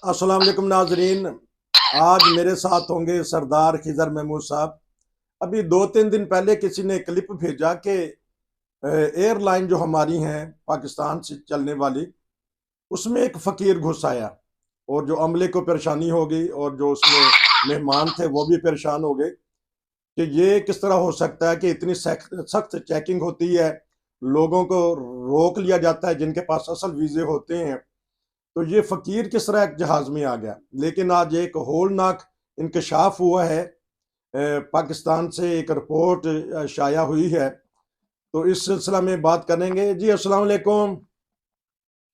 अस्सलाम वालेकुम नाजरीन। आज मेरे साथ होंगे सरदार खिजर महमूद साहब। अभी 2-3 दिन पहले किसी ने क्लिप भेजा कि एयरलाइन जो हमारी हैं पाकिस्तान से चलने वाली, उसमें एक फ़कीर घुस आया और जो अमले को परेशानी हो गई और जो उसमें मेहमान थे वो भी परेशान हो गए कि ये किस तरह हो सकता है कि इतनी सख्त चेकिंग होती है, लोगों को रोक लिया जाता है जिनके पास असल वीज़े होते हैं। तो ये फ़कीर किस तरह एक जहाज़ में आ गया। लेकिन आज एक होलनाक इंकशाफ हुआ है। पाकिस्तान से एक रिपोर्ट शाया हुई है, तो इस सिलसिला में बात करेंगे। जी अस्सलाम वालेकुम।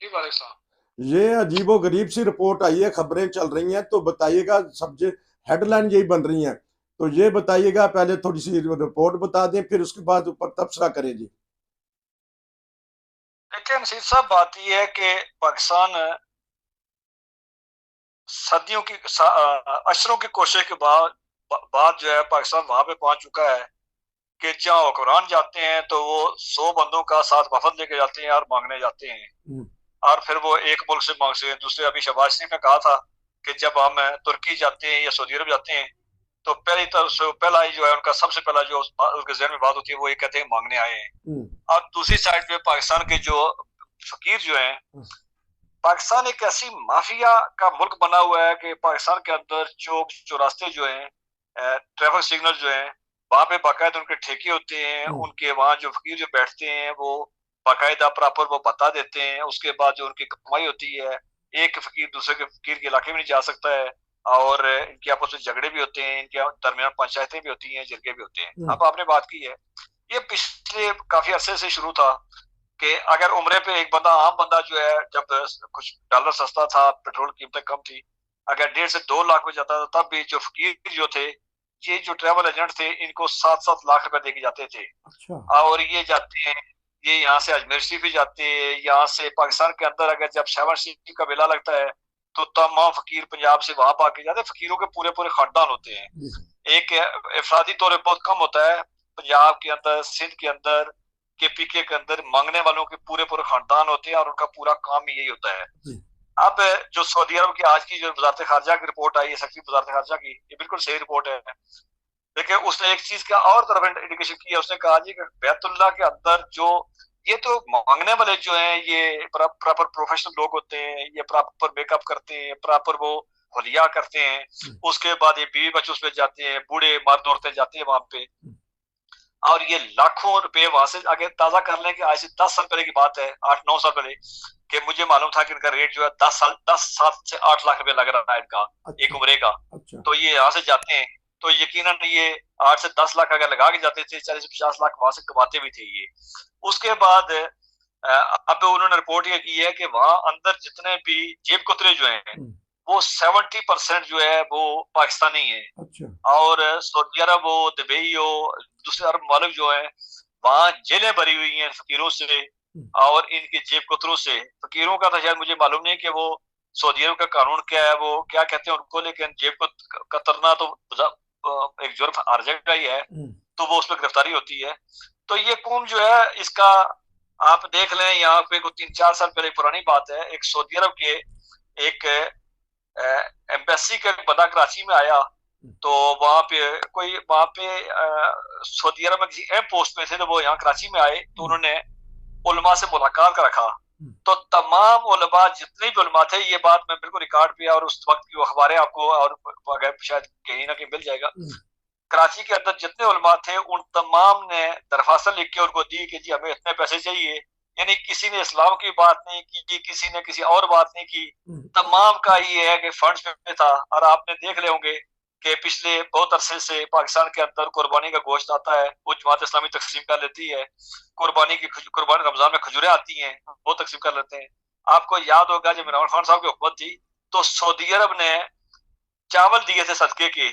जी वाले साहब। ये अजीबो गरीब सी रिपोर्ट आई है, खबरें चल रही हैं, तो बताइएगा। सब्जेक्ट हेडलाइन यही बन रही हैं, तो ये बताइएगा। पहले थोड़ी सी रिपोर्ट बता दें, फिर उसके बाद ऊपर तबसरा करें जी। देखिए नसीर साहब, बात यह है कि पाकिस्तान सदियों की अशरों की कोशिश के बाद जो है पाकिस्तान वहां पे पहुंच चुका है कि जहाँ हुक्मरान जाते हैं तो वो 100 बंदों का साथ वफद लेके जाते हैं और मांगने जाते हैं। और फिर वो एक मुल्क से मांगते हैं दूसरे। अभी शहबाज शरीफ ने कहा था कि जब हम तुर्की जाते हैं या सऊदी अरब जाते हैं तो पहली तरफ से पहला ही जो है उनका सबसे पहला जो उनके जहन में बात होती है वो ये कहते हैं मांगने आए हैं। और दूसरी साइड पे पाकिस्तान के जो फकीर जो है, पाकिस्तान एक ऐसी माफिया का मुल्क बना हुआ है कि पाकिस्तान के अंदर चौक चौरास्ते जो हैं, ट्रैफिक सिग्नल जो हैं, वहां पे बाकायदा उनके ठेके होते हैं। उनके वहां जो फकीर जो बैठते हैं वो बाकायदा प्रॉपर वो बता देते हैं। उसके बाद जो उनकी कमाई होती है, एक फकीर दूसरे के फकीर के इलाके में नहीं जा सकता है। और इनके आपस में झगड़े भी होते हैं, इनके दरमियान पंचायतें भी होती हैं, जरगे भी होते हैं। अब आपने बात की है, ये पिछले काफी अरसे से शुरू था कि अगर उम्रे पे एक बंदा, आम बंदा जो है, जब कुछ डॉलर सस्ता था, पेट्रोल की कीमतें कम थी, अगर 1.5 से 2 लाख में जाता था, तब भी जो फकीर जो थे, ये जो ट्रेवल एजेंट थे, इनको 7-7 लाख रुपए देके जाते थे। अच्छा। और ये जाते हैं, ये यहाँ से अजमेर शरीफ भी जाते हैं, यहाँ से पाकिस्तान के अंदर अगर जब शहबाज शरीफ का मेला लगता है तो तमाम फकीर पंजाब से वहां पाके जाते हैं। फकीरों के पूरे पूरे खानदान होते हैं। एक इफरादी तौर पर बहुत कम होता है। पंजाब के अंदर, सिंध के अंदर, केपीके के अंदर मांगने वालों के पूरे पूरे खानदान होते हैं और उनका पूरा काम ही यही होता है। अब जो सऊदी अरब की आज की जो वजारत खारजा की रिपोर्ट आई है, सेक्रेटरी वजारत खारजा की, ये बिल्कुल सही रिपोर्ट है। देखिए उसने एक चीज का और तरफ इंडिकेशन किया। उसने कहा जी कि बैतुल्लाह के अंदर जो ये तो मांगने वाले जो हैं, ये प्रॉपर प्रोफेशनल लोग होते हैं, ये प्रॉपर मेकअप करते हैं, प्रॉपर वो होलिया करते हैं। उसके बाद ये बीवी बच्चों पे जाते हैं, बूढ़े मर्द औरतें जाते हैं वहां पे, और ये लाखों रुपए वहां से आगे ताजा कर लेंगे। आज से 10 साल पहले की बात है, 8-9 साल पहले, कि मुझे मालूम था कि इनका रेट जो है 10 से 8 लाख रुपए लग रहा है इनका। अच्छा, एक उम्रे का। अच्छा। तो ये यहाँ से जाते हैं तो यकीनन ये 8 से 10 लाख अगर लगा के जाते थे, 40 से 50 लाख वहां से कमाते भी थे ये। उसके बाद अब उन्होंने रिपोर्ट ये की है कि वहां अंदर जितने भी जेब कुतरे जो हैं, वो 70% जो है वो पाकिस्तानी है। अच्छा। और सऊदी अरब हो, दुबई हो, दूसरे अरब मालिक जो है, वहां जेलें भरी हुई हैं फकीरों से और इनके जेब कुतरों से। फकीरों का तो शायद मुझे मालूम नहीं कि वो सऊदी अरब का कानून क्या है, वो क्या कहते हैं उनको, लेकिन जेब को कतरना तो एक जुर्म हर जगह ही है, तो वो उस पर गिरफ्तारी होती है। तो ये कौम जो है, इसका आप देख लें, यहाँ पे 3-4 साल पहले पुरानी बात है, एक सऊदी अरब के एक एम्बेसी का बंदा कराची में आया, तो वहां पे कोई वहां पे सऊदी अरब में किसी अहम पोस्ट में थे, तो वो यहाँ कराची में आए, तो उन्होंने उलमा से मुलाकात का रखा। तो तमाम उलमा, जितने भी उलमा थे, ये बात मैं बिल्कुल रिकॉर्ड पे, और उस वक्त की अखबारें आपको और अगर शायद कहीं ना कहीं मिल जाएगा, कराची के अंदर जितने उलमा थे उन तमाम ने दरखास्त लिख के उनको दी कि जी हमें इतने पैसे चाहिए। यानी किसी ने इस्लाम की बात नहीं की, किसी ने किसी और बात नहीं की, तमाम का ये है कि फंड्स में था। और आपने देख ले होंगे कि पिछले बहुत अरसे से पाकिस्तान के अंदर कुर्बानी का गोश्त आता है, वो जमात इस्लामी तकसीम कर लेती है। कुर्बानी रमजान में खजूरें आती हैं, वो तकसीम कर लेते हैं। आपको याद होगा जब इमरान खान साहब की हुकूमत थी, तो सऊदी अरब ने चावल दिए थे सदके के,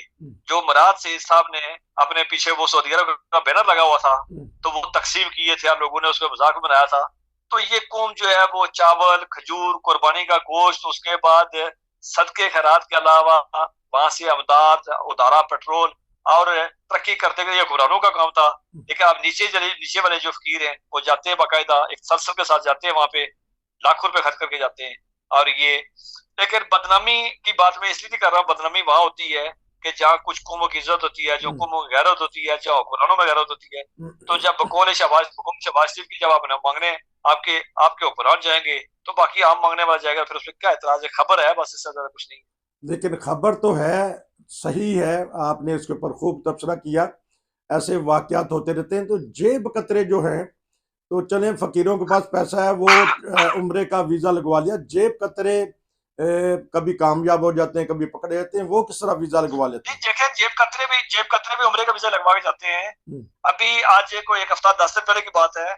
जो मुराद से साहब ने अपने पीछे वो सऊदी अरब का बैनर लगा हुआ था, तो वो तकसीम किए थे और लोगों ने उसको मजाक बनाया था। तो ये कौम जो है वो चावल, खजूर, कुर्बानी का गोश्त, उसके बाद सदके खैरात के अलावा वहां से अमदाद, उदारा, पेट्रोल और तरक्की करते हुए ये हुक्मरानों का काम था। लेकिन अब नीचे वाले जो फकीर हैं वो जाते हैं, बाकायदा एक सलसल के साथ जाते हैं, वहां पे लाखों रुपए खर्च करके जाते हैं। और ये लेकिन बदनामी की बात मैं इसलिए नहीं कर रहा हूँ, बदनामी वहां होती है कि जहाँ कुछ कौमों की इज्जत होती है, जो कौमों की गैरत होती है, जहाँ कुरानों में गैरत होती है। तो जब बकौल शहबाज शरीफ की जब आप मांगने आपके आपके हुक्मरान जाएंगे तो बाकी आम मांगने वाला जाएगा, फिर उसमें क्या एतराज है? खबर है बस, इससे ज्यादा कुछ नहीं। लेकिन खबर तो है, सही है, आपने इसके ऊपर खूब तबसरा किया। ऐसे वाकयात होते रहते हैं। तो जेब कतरे जो हैं, तो चले फकीरों के पास पैसा है, वो उम्रे का वीजा लगवा लिया। जेब कतरे कभी कामयाब हो जाते हैं, कभी पकड़े जाते हैं, वो किस तरह वीजा लगवा लेते हैं? देखें, जेब कतरे भी उम्रे का वीजा लगवा के जाते हैं। अभी आज को एक हफ्ता 10 दिन पहले की बात है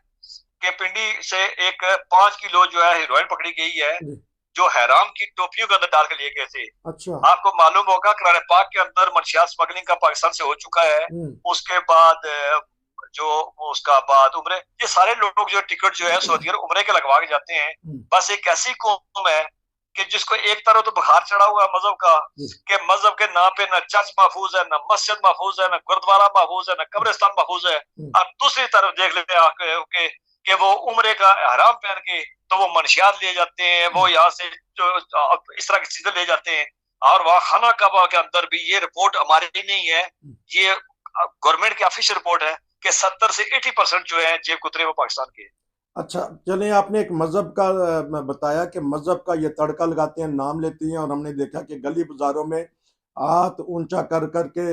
कि पिंडी से एक 5 किलो जो है हीरोइन पकड़ी गई है, जो हैराम की टोपियों के अंदर डाल के लिए गए थे। अच्छा। आपको मालूम होगा कुरान पाक के अंदर मंशियात स्मगलिंग का पाकिस्तान से हो चुका है। उसके बाद जो उसका बाद उम्रे, ये सारे लोग जो टिकट जो है सऊदी अरब उम्रे के लगवा के जाते हैं। बस एक ऐसी कौम है कि जिसको एक तरह तो बुखार चढ़ा हुआ है मजहब का, कि मजहब के नाम पे न चर्च महफूज है, न मस्जिद महफूज है, न गुरुद्वारा महफूज है, न कब्रिस्तान महफूज है। और दूसरी तरफ देख लेते हैं कि वो उम्रे का हराम पहन के तो वो मंशियात ले जाते हैं, वो यहाँ से जो इस तरह की चीजें ले जाते हैं। और वहाँ खाना काबा के अंदर भी, ये रिपोर्ट हमारी नहीं है, ये गवर्नमेंट की ऑफिशियल रिपोर्ट है कि 70 से 80% जो है जेब कुतरे वो पाकिस्तान के। अच्छा, चलिए, आपने एक मजहब का बताया कि मजहब का ये तड़का लगाते हैं, नाम लेती हैं, और हमने देखा कि गली बाजारों में हाथ ऊंचा कर करके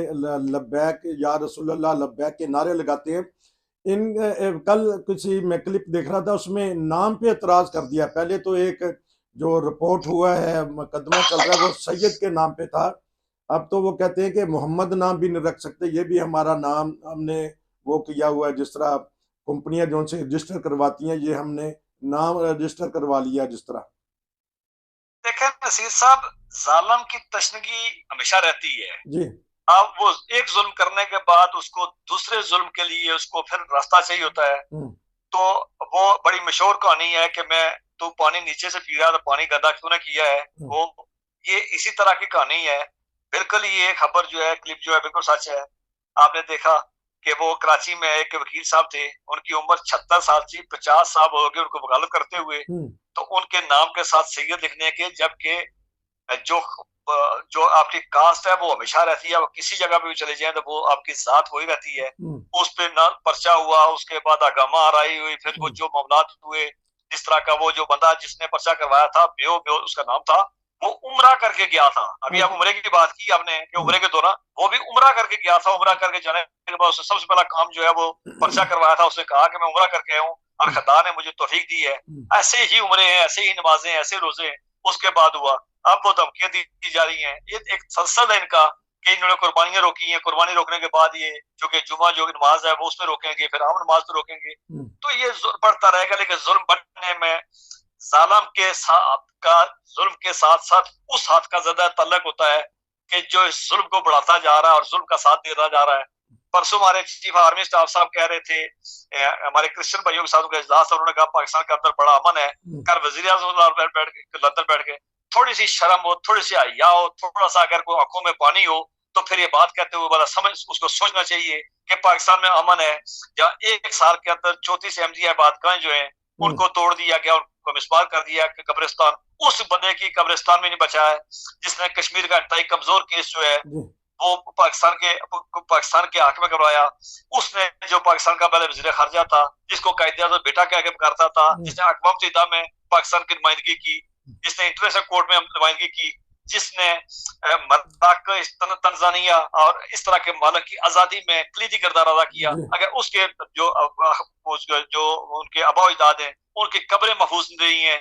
लब्बैक या रसूलुल्लाह लब्बैक के नारे लगाते हैं। इन कल किसी मैं क्लिप देख रहा था, उसमें नाम पे एतराज कर दिया। पहले तो एक जो रिपोर्ट हुआ है, मुकदमा चल रहा है, वो सैयद के नाम पे था। अब तो वो कहते हैं कि मोहम्मद नाम भी नहीं रख सकते, ये भी हमारा नाम हमने वो किया हुआ है। जिस तरह कंपनियां जो उनसे रजिस्टर करवाती हैं, ये हमने नाम रजिस्टर करवा लिया जिस तरह। देखें नसीर साहब, जालिम की तशनगी हमेशा रहती है जी। अब वो एक जुल्म करने के बाद उसको दूसरे जुल्म के लिए उसको फिर रास्ता चाहिए होता है। तो वो बड़ी मशहूर कहानी है कि मैं तू पानी नीचे से पी रहा तो पानी गंदा क्यों ना किया है, वो ये इसी तरह की कहानी है। बिल्कुल ये खबर जो है, क्लिप जो है, बिल्कुल सच है। आपने देखा कि वो कराची में एक वकील साहब थे, उनकी उम्र 76 साल थी, 50 साल हो गए उनको वकालत करते हुए। तो उनके नाम के साथ सैयद लिखने के, जबकि जो जो आपकी कास्ट है वो हमेशा रहती है, वो किसी जगह पे भी चले जाए तो वो आपकी जात वही रहती है। उस पे ना पर्चा हुआ, उसके बाद आगामा आई हुई, फिर वो जो मामलात हुए, जिस तरह का वो जो बंदा जिसने पर्चा करवाया था, बेओ बेओ उसका नाम था, वो उम्रा करके गया था। अभी आप उम्रे की बात की आपने कि उम्रे के दौरान वो भी उम्रा करके गया था। उम्रा करके जाने के बाद उसने सबसे पहला काम जो है वो पर्चा करवाया था। उसने कहा कि मैं उम्रा करके आया हूँ और खुदा ने मुझे तौफीक दी है। ऐसे ही उम्रे हैं, ऐसे ही नमाजें, ऐसे रोजे। उसके बाद हुआ, अब वो धमकियां दी जा रही हैं। ये एक सलसल है इनका कि इन्होंने कुर्बानियां रोकी हैं, कुर्बानी रोकने के बाद ये जो कि जुमा जो नमाज है वो उसमें रोकेंगे, फिर आम नमाज पे रोकेंगे। तो ये बढ़ता रहेगा। लेकिन जुल्म बढ़ने में जालिम के साथ का, जुल्म के साथ साथ उस हाथ का ज्यादा तल्लक होता है कि जो इस जुल्म को बढ़ाता जा रहा है और जुल्म का साथ देता जा रहा है। परसों हमारे चीफ आर्मी स्टाफ साहब कह रहे थे, हमारे क्रिश्चियन भाइयों के साथ इजलास, उन्होंने कहा पाकिस्तान के अंदर बड़ा अमन है। कल वजीर आजम लंदन बैठ के थोड़ी सी शर्म हो, थोड़ी सी हया हो, थोड़ा सा अगर कोई आंखों में पानी हो तो फिर ये बात कहते हुए बड़ा समझ उसको सोचना चाहिए कि पाकिस्तान में अमन है, जहाँ 1 साल के अंदर 34 एमजी आबादगाहें जो है उनको तोड़ दिया गया, उनको मिसमार कर दिया कि कब्रिस्तान, उस बंदे की कब्रिस्तान में नहीं बचा है जिसने कश्मीर का इंतहाई कमजोर केस जो है वो पाकिस्तान के हक में करवाया। उसने जो पाकिस्तान का पहले वजीर खारजा था, जिसको कायदे बेटा कह के पुकारता था, जिसने अक़वाम मुत्तहिदा में पाकिस्तान की नुमाइंदगी की, जिसने इंटरनेशनल कोर्ट में नुमाइंदगी की, जिसने तंजानिया और इस तरह के मुल्क की आजादी में कलीदी किरदार अदा किया, अगर उसके जो उनके आबा अजदाद हैं उनकी कब्रें महफूज नहीं है,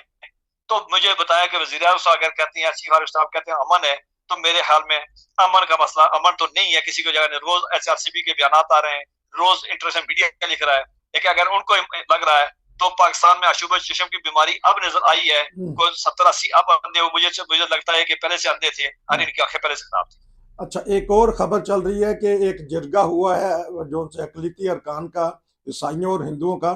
तो मुझे बताया कि वजीर आज़म अगर कहते हैं, चीफ ऑफ स्टाफ कहते हैं अमन है, तो मेरे ख्याल में अमन का मसला अमन तो नहीं है। किसी को जगह रोज HRCP के बयान आ रहे हैं, रोज इंटरनेशनल मीडिया लिख रहा है, लेकिन अगर उनको लग रहा है तो पाकिस्तान में अशुभ चशम की बीमारी अब नजर आई है। कोई 70-80 अब अंधे, मुझे लगता है कि पहले से अंधे थे और इनकी आंखें पहले से खराब थी। अच्छा, एक और खबर चल रही है कि एक जिरगा हुआ है जो अक़लियती अरकान का, ईसाइयों और हिंदुओं का,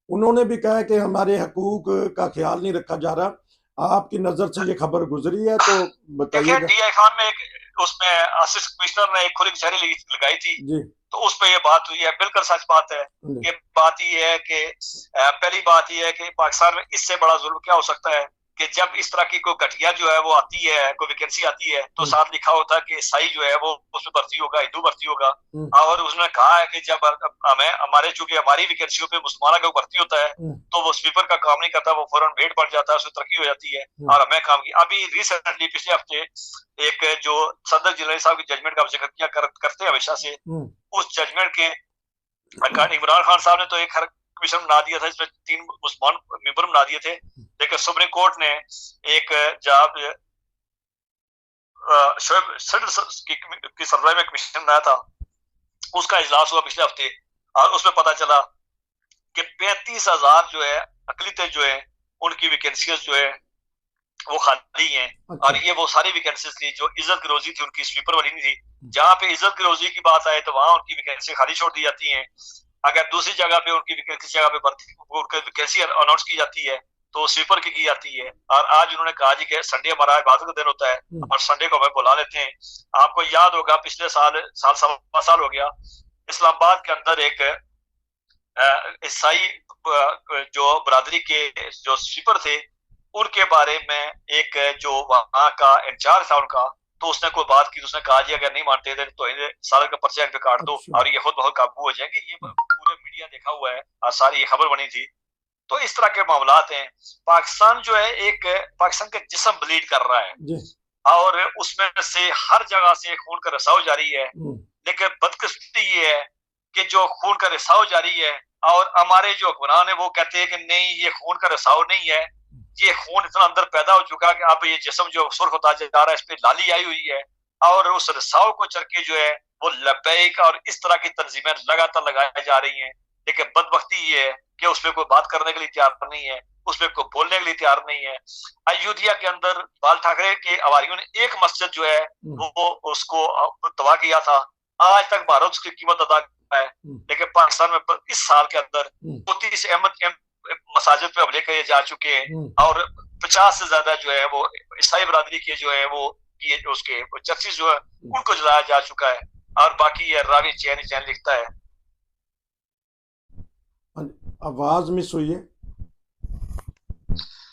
उन्होंने भी कहा कि हमारे हकूक का ख्याल नहीं रखा जा रहा। आपकी नजर से ये खबर गुजरी है तो बताइएगा। DI खान में एक उसमें असिस्टेंट कमिश्नर ने एक खुली कचहरी लगाई थी जी, तो उस पर यह बात हुई है। बिल्कुल सच बात है। कि बात ये है कि पहली बात यह है कि पाकिस्तान में इससे बड़ा जुल्म क्या हो सकता है कि जब इस तरह की कोई घटिया जो है वो आती है, कोई वैकेंसी आती है, तो साथ लिखा होता है कि ईसाई जो है वो उसमें भर्ती होगा, हिंदू भर्ती होगा। और उसने कहा है कि जब हमें हमारे चूंकि हमारी वैकेंसियों पे मुसलमाना का भर्ती होता है तो वो स्वीपर का काम नहीं करता, वो फौरन वेट बढ़ जाता है, उसमें तरक्की हो जाती है और हमें काम की। अभी रिसेंटली पिछले हफ्ते एक जो सदर जिले साहब की जजमेंट का जिक्र किया करते हैं हमेशा से, उस जजमेंट के इमरान खान साहब ने तो एक कमीशन बना दिया था, इसमें 3 मुसलमान मेंबर बना दिए थे, लेकिन सुप्रीम कोर्ट ने एक जब की सरबराही में कमीशन बनाया था, उसका इजलास हुआ पिछले हफ्ते और उसमें पता चला कि 35,000 जो है अकलीतें जो है उनकी वैकेंसीज जो है वो खाली हैं। अच्छा। और ये वो सारी वैकेंसीज थी जो इज्जत की रोजी थी, उनकी स्लीपर वाली नहीं थी। जहाँ पे इज्जत की रोजी की बात आए तो वहां उनकी वैकेंसी खाली छोड़ दी जाती है। अगर दूसरी जगह पे उनकी किसी जगह पे उनकी वैकेंसी अनाउंस की जाती है तो स्वीपर की जाती है। और आज उन्होंने कहा जी कि संडे हमारा इबादत का दिन होता है और संडे को हमें बुला लेते हैं। आपको याद होगा पिछले साल सवा साल हो गया, इस्लामाबाद के अंदर एक ईसाई जो बरादरी के जो स्वीपर थे उनके बारे में एक जो वहां का इंचार्ज था उनका, तो उसने कोई बात की, उसने कहा जी अगर नहीं मानते थे तो साल का पर्चा पे काट दो और ये खुद बहुत काबू हो जाएंगे। ये पूरे मीडिया देखा हुआ है और सारी ये खबर बनी थी। तो इस तरह के मामलात हैं। पाकिस्तान जो है एक पाकिस्तान का जिस्म ब्लीड कर रहा है और उसमें से हर जगह से खून का रिसाव जारी है। लेकिन बदकिस्मती ये है कि जो खून का रिसाव जारी है और हमारे जो हुक्मरान है वो कहते हैं कि नहीं ये खून का रिसाव नहीं है, ये खून इतना अंदर पैदा हो चुका कि अब ये जिस्म जो सुर्ख होता जा रहा है, इस पे लाली आई हुई है और उस रिसाव को चरके जो है वो लबैक और इस तरह की तंजीमें लगातार लगाई जा रही हैं। लेकिन बदबख्ती ये है कि उसमें कोई बात करने के लिए तैयार नहीं है, उसमें कोई बोलने के लिए तैयार नहीं है। अयोध्या के अंदर बाल ठाकरे के आवारियों ने एक मस्जिद जो है वो उसको तबाह किया था। आज तक भारत उसकी कीमत अदा है, लेकिन पाकिस्तान में इस साल के अंदर 34 अहमद मसाजिद पे हमले किए जा चुके हैं और 50 से ज्यादा जो है वो ईसाई बरादरी के जो है वो उसके चर्चिस जो है उनको जलाया जा चुका है। और बाकी ये रावी चैन लिखता है। आवाज मिस हुई है।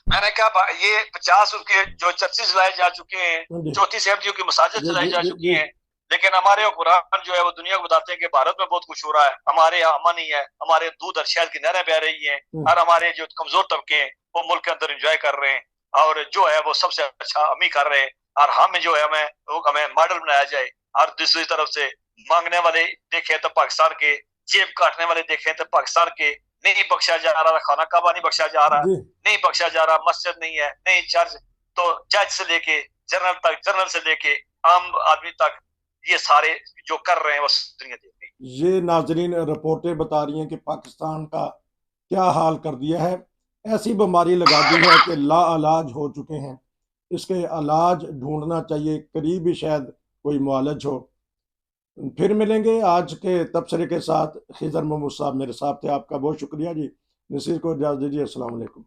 मैंने कहा ये 50 उसके जो चर्चिस जलाए जा चुके हैं, 34 अहमदियों की मसाजिद जलाई जा चुकी हैं। लेकिन हमारे कुरान जो है वो दुनिया को बताते हैं कि भारत में बहुत कुछ हो रहा है, हमारे यहाँ अमन नहीं है, हमारे दूध और शहद की नहरें बह रही हैं और हमारे जो कमजोर तबके हैं वो मुल्क के अंदर एंजॉय कर रहे हैं और जो है वो सबसे अच्छा अमी कर रहे हैं। और हम जो है हमें मॉडल बनाया जाए। और दूसरी तरफ से मांगने वाले देखें तो पाकिस्तान के, जेब काटने वाले देखें तो पाकिस्तान के। नहीं बख्शा जा रहा, खाना काबा नहीं बख्शा जा रहा, नहीं बख्शा जा रहा, मस्जिद नहीं है, नहीं चर्च, तो जज से लेके जनरल तक, जनरल से लेके आम आदमी तक ये सारे जो कर रहे हैं वो दुनिया देख रही है। ये नाजरीन रिपोर्टें बता रही हैं कि पाकिस्तान का क्या हाल कर दिया है। ऐसी बीमारी लगा दी है कि लाइलाज हो चुके हैं। इसके इलाज ढूंढना चाहिए, करीब ही शायद कोई मुआलज हो। फिर मिलेंगे आज के तबसरे के साथ। खिजर महमूद साहब मेरे साथ थे। आपका बहुत शुक्रिया जी। नसीर को इजाज़त दीजिए। अस्सलाम वालेकुम।